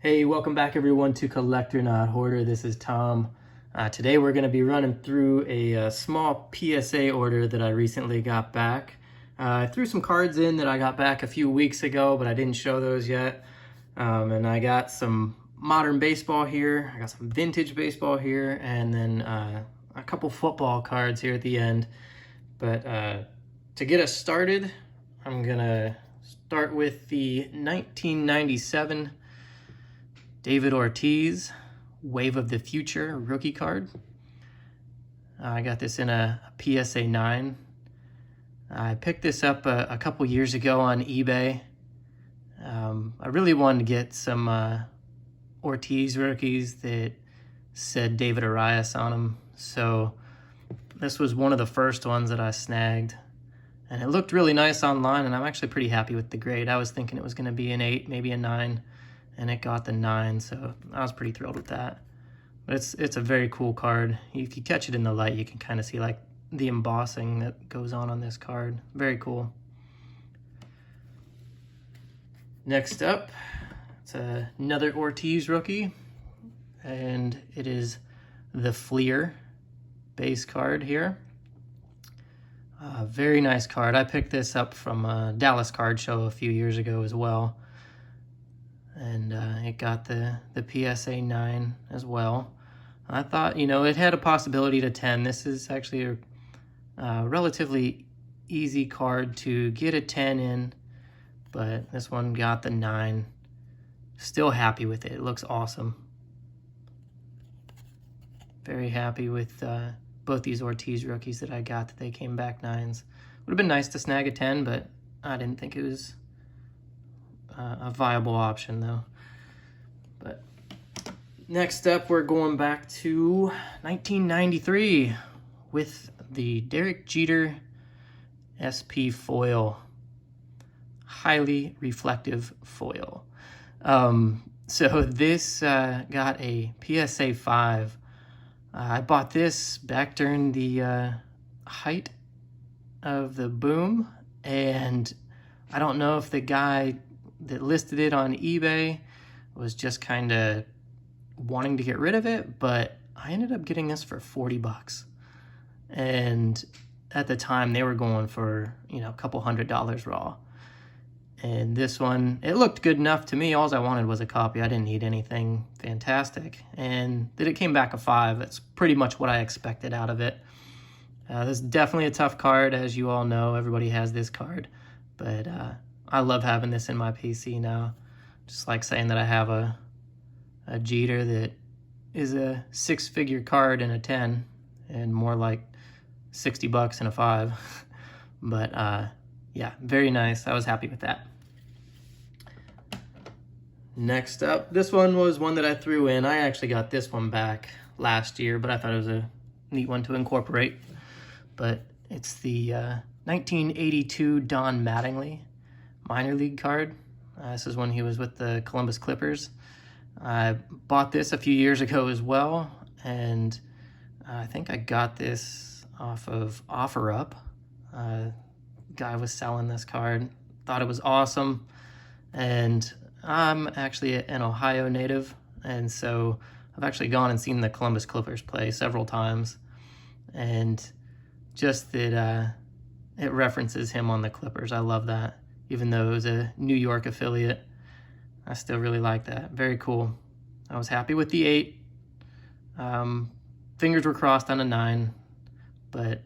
Hey, welcome back everyone to Collector Not Hoarder. This is Tom. Today we're going to be running through a small PSA order that I recently got back. I threw some cards in that I got back a few weeks ago, but I didn't show those yet. And I got some modern baseball here, I got some vintage baseball here, and then a couple football cards here at the end. But to get us started, I'm going to start with the 1997 David Ortiz, Wave of the Future rookie card. I got this in a PSA 9. I picked this up a couple years ago on eBay. I really wanted to get some Ortiz rookies that said David Arias on them. So this was one of the first ones that I snagged. And it looked really nice online, and I'm actually pretty happy with the grade. I was thinking it was going to be an 8, maybe a 9. And it got the 9, so I was pretty thrilled with that. But it's a very cool card. If you catch it in the light, you can kind of see like the embossing that goes on this card. Very cool. Next up, it's another Ortiz rookie, and it is the Fleer base card here. Very nice card. I picked this up from a Dallas card show a few years ago as well. And it got the PSA 9 as well. I thought, it had a possibility to 10. This is actually a relatively easy card to get a 10 in, but this one got the 9. Still happy with it. It looks awesome. Very happy with both these Ortiz rookies that I got, that they came back 9s. Would have been nice to snag a 10, but I didn't think it was a viable option though. But next up, we're going back to 1993 with the Derek Jeter SP foil, highly reflective foil. So this got a PSA 5. I bought this back during the height of the boom, and I don't know if the guy that listed it on eBay was just kind of wanting to get rid of it, but I ended up getting this for 40 bucks. And at the time they were going for, a couple $100 raw. And this one, it looked good enough to me. All I wanted was a copy. I didn't need anything fantastic. And that it came back a 5. That's pretty much what I expected out of it. This is definitely a tough card, as you all know. Everybody has this card. But I love having this in my PC now. Just like saying that I have a Jeter that is a 6-figure card in a 10, and more like 60 bucks in a 5. But yeah, very nice. I was happy with that. Next up, this one was one that I threw in. I actually got this one back last year, but I thought it was a neat one to incorporate. But it's the 1982 Don Mattingly minor league card. This is when he was with the Columbus Clippers. I bought this a few years ago as well, and I think I got this off of OfferUp. Guy was selling this card, thought it was awesome, and I'm actually an Ohio native, and so I've actually gone and seen the Columbus Clippers play several times, and just that it references him on the Clippers. I love that. Even though it was a New York affiliate, I still really like that. Very cool. I was happy with the 8. Fingers were crossed on a 9, but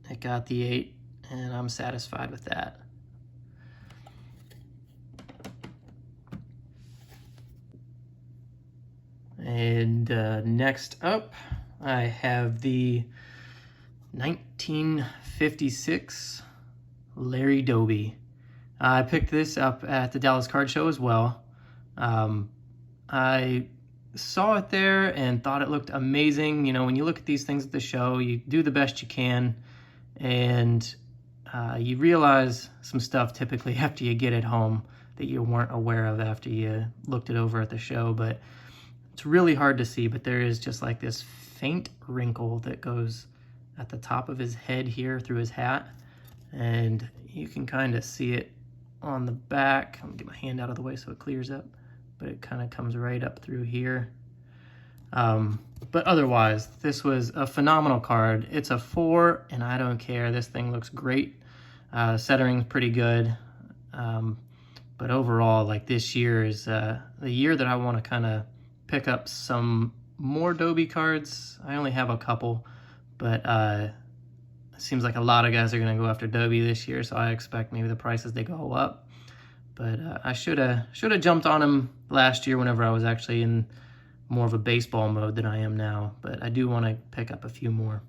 it got the 8, and I'm satisfied with that. And next up, I have the 1956 Larry Doby. I picked this up at the Dallas Card Show as well. I saw it there and thought it looked amazing. When you look at these things at the show, you do the best you can, and you realize some stuff typically after you get it home that you weren't aware of after you looked it over at the show. But it's really hard to see, but there is just like this faint wrinkle that goes at the top of his head here through his hat, and you can kind of see it on the back. I'm gonna get my hand out of the way so it clears up. but it kind of comes right up through here. But otherwise, this was a phenomenal card. It's a 4, and I don't care. This thing looks great. Centering's pretty good. But overall, like, this year is the year that I want to kind of pick up some more Dobie cards. I only have a couple, but it seems like a lot of guys are going to go after Dobie this year, so I expect maybe the prices they go up. But I should have jumped on him last year whenever I was actually in more of a baseball mode than I am now, but I do want to pick up a few more.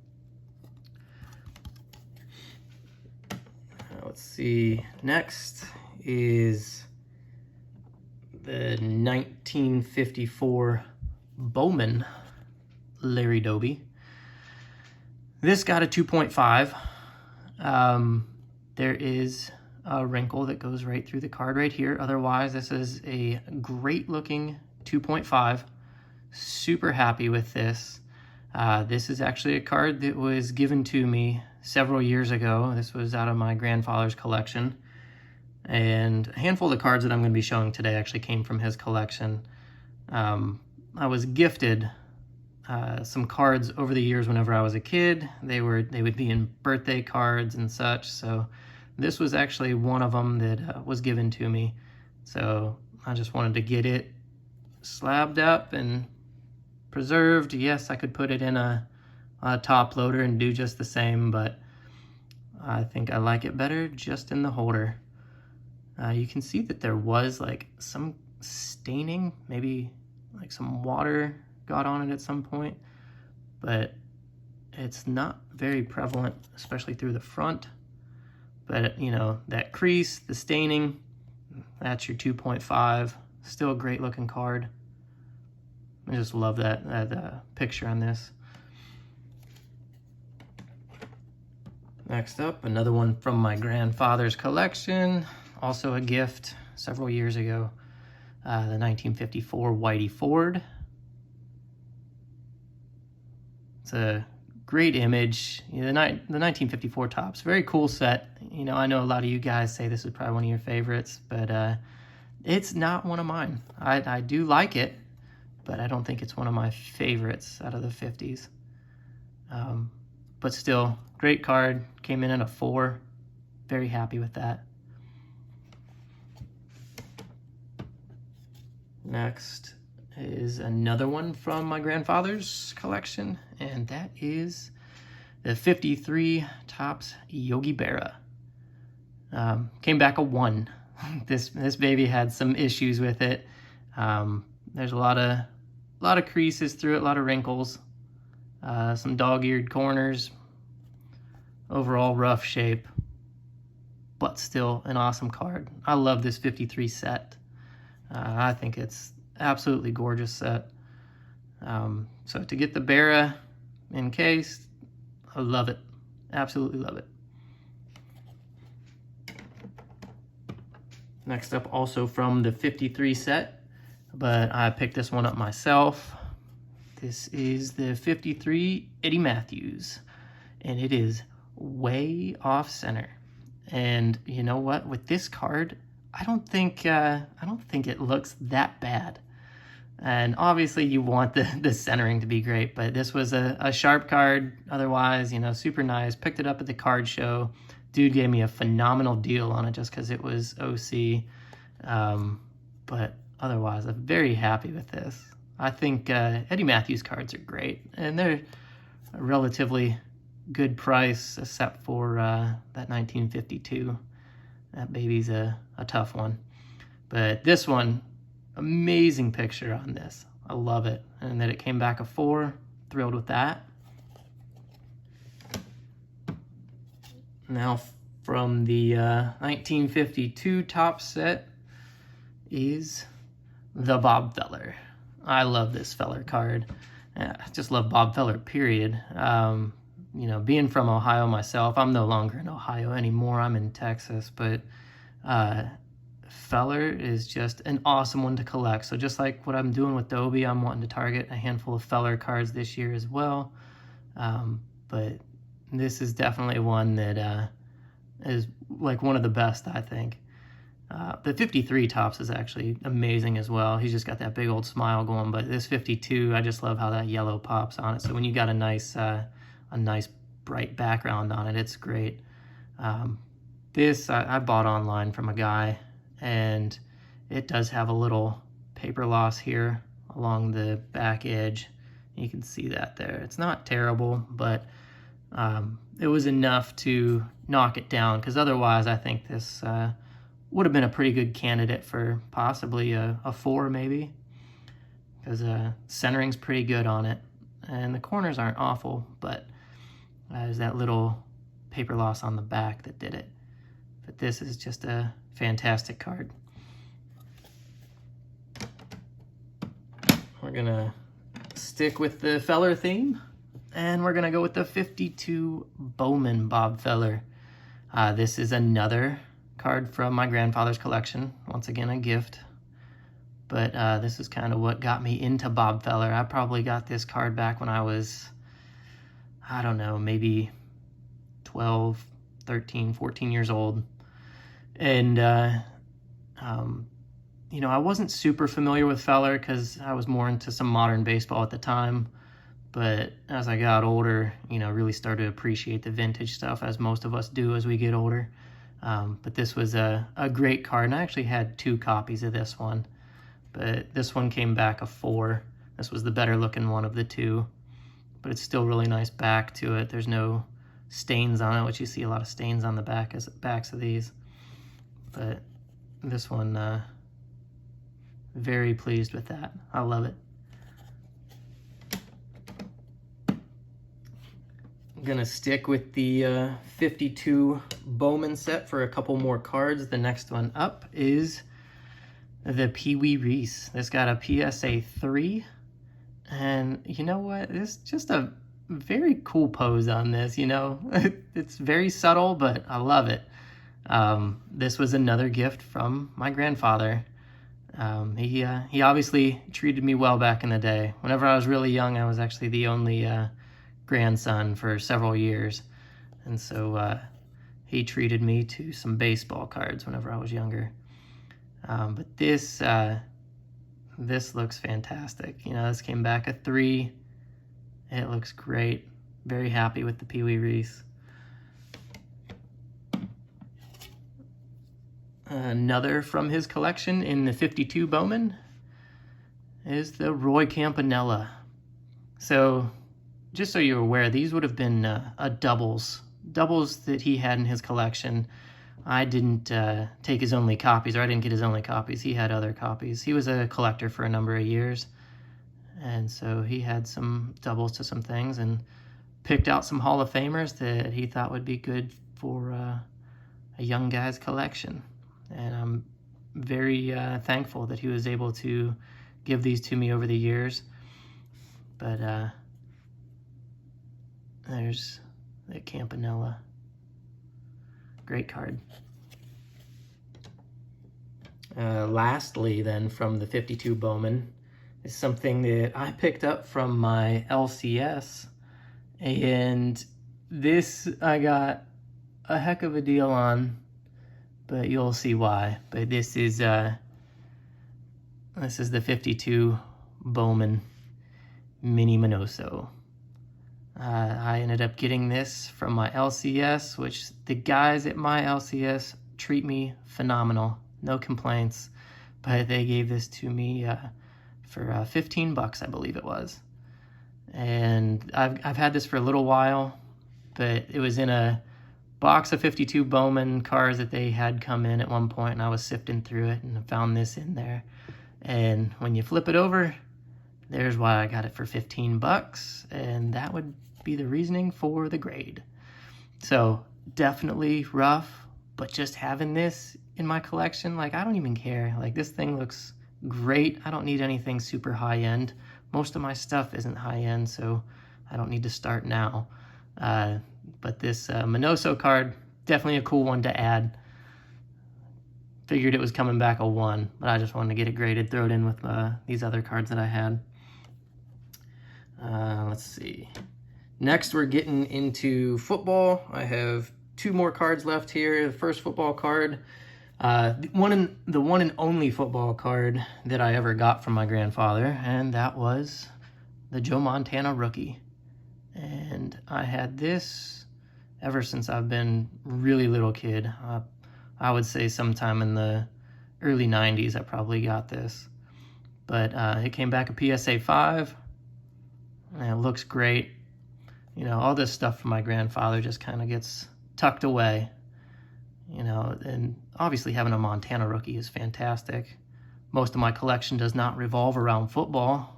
Let's see, next is the 1954 Bowman Larry Doby. This got a 2.5. There is a wrinkle that goes right through the card right here. Otherwise, this is a great looking 2.5. Super happy with this. This is actually a card that was given to me several years ago. This was out of my grandfather's collection. And a handful of the cards that I'm going to be showing today actually came from his collection. I was gifted some cards over the years whenever I was a kid. They would be in birthday cards and such. So this was actually one of them that was given to me. So I just wanted to get it slabbed up and preserved. Yes, I could put it in a top loader and do just the same, but I think I like it better just in the holder. You can see that there was like some staining, maybe like some water got on it at some point, but it's not very prevalent, especially through the front. But you know, that crease, the staining, that's your 2.5. Still a great looking card. I just love that picture on this. Next up, another one from my grandfather's collection. Also a gift several years ago. The 1954 Whitey Ford. It's a great image. You know, the 1954 Topps, very cool set. You know, I know a lot of you guys say this is probably one of your favorites, but it's not one of mine. I do like it, but I don't think it's one of my favorites out of the 50s. But still, great card. Came in at a 4. Very happy with that. Next is another one from my grandfather's collection, and that is the 53 Topps Yogi Berra. Came back a 1. This baby had some issues with it. There's a lot of creases through it, a lot of wrinkles, some dog-eared corners. Overall rough shape, but still an awesome card. I love this 53 set. I think it's absolutely gorgeous set. So to get the Berra in case, I love it. Absolutely love it. Next up, also from the 53 set, but I picked this one up myself. This is the 53 Eddie Mathews, and it is way off center. And you know what? With this card, I don't think it looks that bad. And obviously you want the centering to be great, but this was a sharp card. Otherwise, you know, super nice. Picked it up at the card show. Dude gave me a phenomenal deal on it just because it was OC. But otherwise, I'm very happy with this. I think Eddie Mathews cards are great, and they're a relatively good price, except for that 1952. That baby's a tough one. But this one, amazing picture on this. I love it. And that it came back a 4. Thrilled with that. Now from the 1952 Topps set is the Bob Feller. I love this Feller card. I just love Bob Feller, period. You know, being from Ohio myself, I'm no longer in Ohio anymore. I'm in Texas, but Feller is just an awesome one to collect. So just like what I'm doing with Dobie, I'm wanting to target a handful of Feller cards this year as well. But this is definitely one that is like one of the best, I think. The 53 Topps is actually amazing as well. He's just got that big old smile going, but this 52, I just love how that yellow pops on it. So when you got a nice bright background on it, it's great. This I bought online from a guy, and it does have a little paper loss here along the back edge. You can see that there. It's not terrible, but it was enough to knock it down, because otherwise I think this would have been a pretty good candidate for possibly a 4 maybe, because centering's pretty good on it, and the corners aren't awful, but there's that little paper loss on the back that did it. But this is just a fantastic card. We're gonna stick with the Feller theme, and we're gonna go with the 52 Bowman Bob Feller. This is another card from my grandfather's collection. Once again, a gift. But this is kind of what got me into Bob Feller. I probably got this card back when I was, I don't know, maybe 12, 13, 14 years old. And, you know, I wasn't super familiar with Feller because I was more into some modern baseball at the time. But as I got older, you know, really started to appreciate the vintage stuff, as most of us do as we get older. But this was a great card, and I actually had 2 copies of this one. But this one came back a 4. This was the better looking one of the 2. But it's still really nice back to it. There's no stains on it, which you see a lot of stains on the backs of these. But this one, very pleased with that. I love it. I'm gonna stick with the 52 Bowman set for a couple more cards. The next one up is the Pee Wee Reese. This got a PSA 3, and you know what? It's just a very cool pose on this, you know? It's very subtle, but I love it. This was another gift from my grandfather. He obviously treated me well back in the day. Whenever I was really young, I was actually the only grandson for several years, and so he treated me to some baseball cards whenever I was younger. But this looks fantastic. You know, this came back a 3. It looks great. Very happy with the Pee Wee Reese. Another from his collection in the 52 Bowman is the Roy Campanella. So, just so you're aware, these would have been doubles that he had in his collection. I didn't take his only copies, or I didn't get his only copies. He had other copies. He was a collector for a number of years, and so he had some doubles to some things, and picked out some Hall of Famers that he thought would be good for a young guy's collection. And I'm very thankful that he was able to give these to me over the years. But there's the Campanella. Great card. Lastly, then, from the 52 Bowman is something that I picked up from my LCS. And this I got a heck of a deal on, but you'll see why. But this is the 52 Bowman Mini Minoso. I ended up getting this from my LCS, which the guys at my LCS treat me phenomenal. No complaints. But they gave this to me for $15, I believe it was. And I've had this for a little while, but it was in a box of 52 Bowman cards that they had come in at one point, and I was sifting through it and I found this in there. And when you flip it over, there's why I got it for $15, and that would be the reasoning for the grade. So definitely rough, but just having this in my collection, like, I don't even care. Like, this thing looks great. I don't need anything super high end. Most of my stuff isn't high end, so I don't need to start now. But this Minoso card, definitely a cool one to add. Figured it was coming back a 1, but I just wanted to get it graded, throw it in with these other cards that I had. Let's see. Next, we're getting into football. I have 2 more cards left here. The first football card, The one and only football card that I ever got from my grandfather, and that was the Joe Montana rookie. And I had this ever since I've been really little kid. I would say sometime in the early 90s I probably got this. But it came back a PSA 5, and it looks great. You know, all this stuff from my grandfather just kind of gets tucked away. You know, and obviously having a Montana rookie is fantastic. Most of my collection does not revolve around football,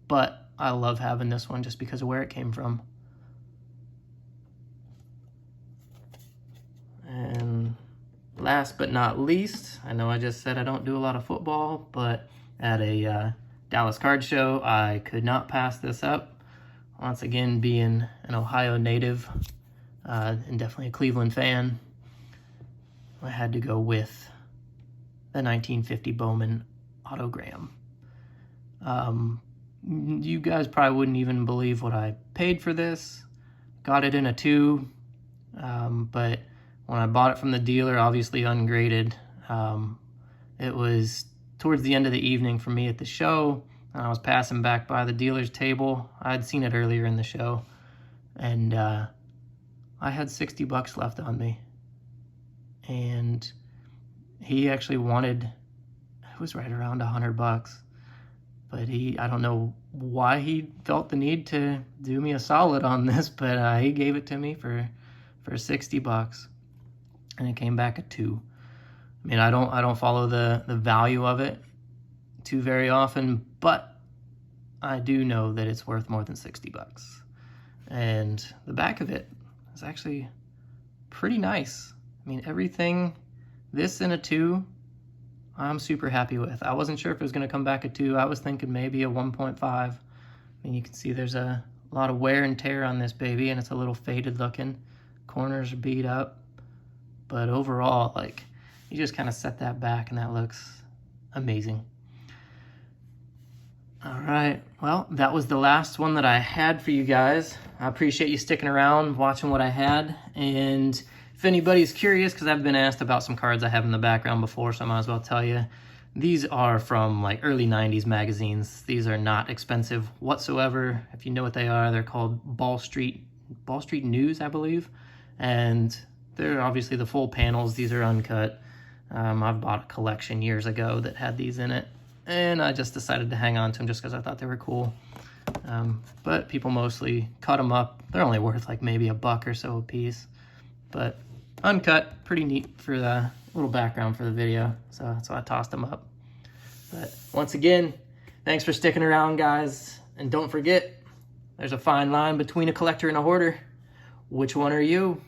but I love having this one just because of where it came from. And last but not least, I know I just said I don't do a lot of football, but at a Dallas card show, I could not pass this up. Once again, being an Ohio native and definitely a Cleveland fan, I had to go with the 1950 Bowman autogram. You guys probably wouldn't even believe what I paid for this. Got it in a 2, but when I bought it from the dealer, obviously ungraded, it was towards the end of the evening for me at the show, and I was passing back by the dealer's table. I had seen it earlier in the show, and I had $60 left on me. And he actually wanted, it was right around $100, but I don't know why he felt the need to do me a solid on this, but he gave it to me for $60, and it came back a 2. I mean, I don't follow the value of it too very often, but I do know that it's worth more than $60. And the back of it is actually pretty nice. I mean, everything, this in a 2, I'm super happy with. I wasn't sure if it was going to come back a 2. I was thinking maybe a 1.5. I mean, you can see there's a lot of wear and tear on this baby, and it's a little faded looking. Corners are beat up. But overall, like, you just kind of set that back, and that looks amazing. All right, well, that was the last one that I had for you guys. I appreciate you sticking around, watching what I had, and if anybody's curious, because I've been asked about some cards I have in the background before, so I might as well tell you. These are from like early 90s magazines. These are not expensive whatsoever. If you know what they are, they're called Ball Street News, I believe. And they're obviously the full panels. These are uncut. I've bought a collection years ago that had these in it, and I just decided to hang on to them just because I thought they were cool. But people mostly cut them up. They're only worth like maybe $1 or so a piece. But uncut, pretty neat for the little background for the video, so I tossed them up. But once again, thanks for sticking around, guys, and don't forget, there's a fine line between a collector and a hoarder. Which one are you?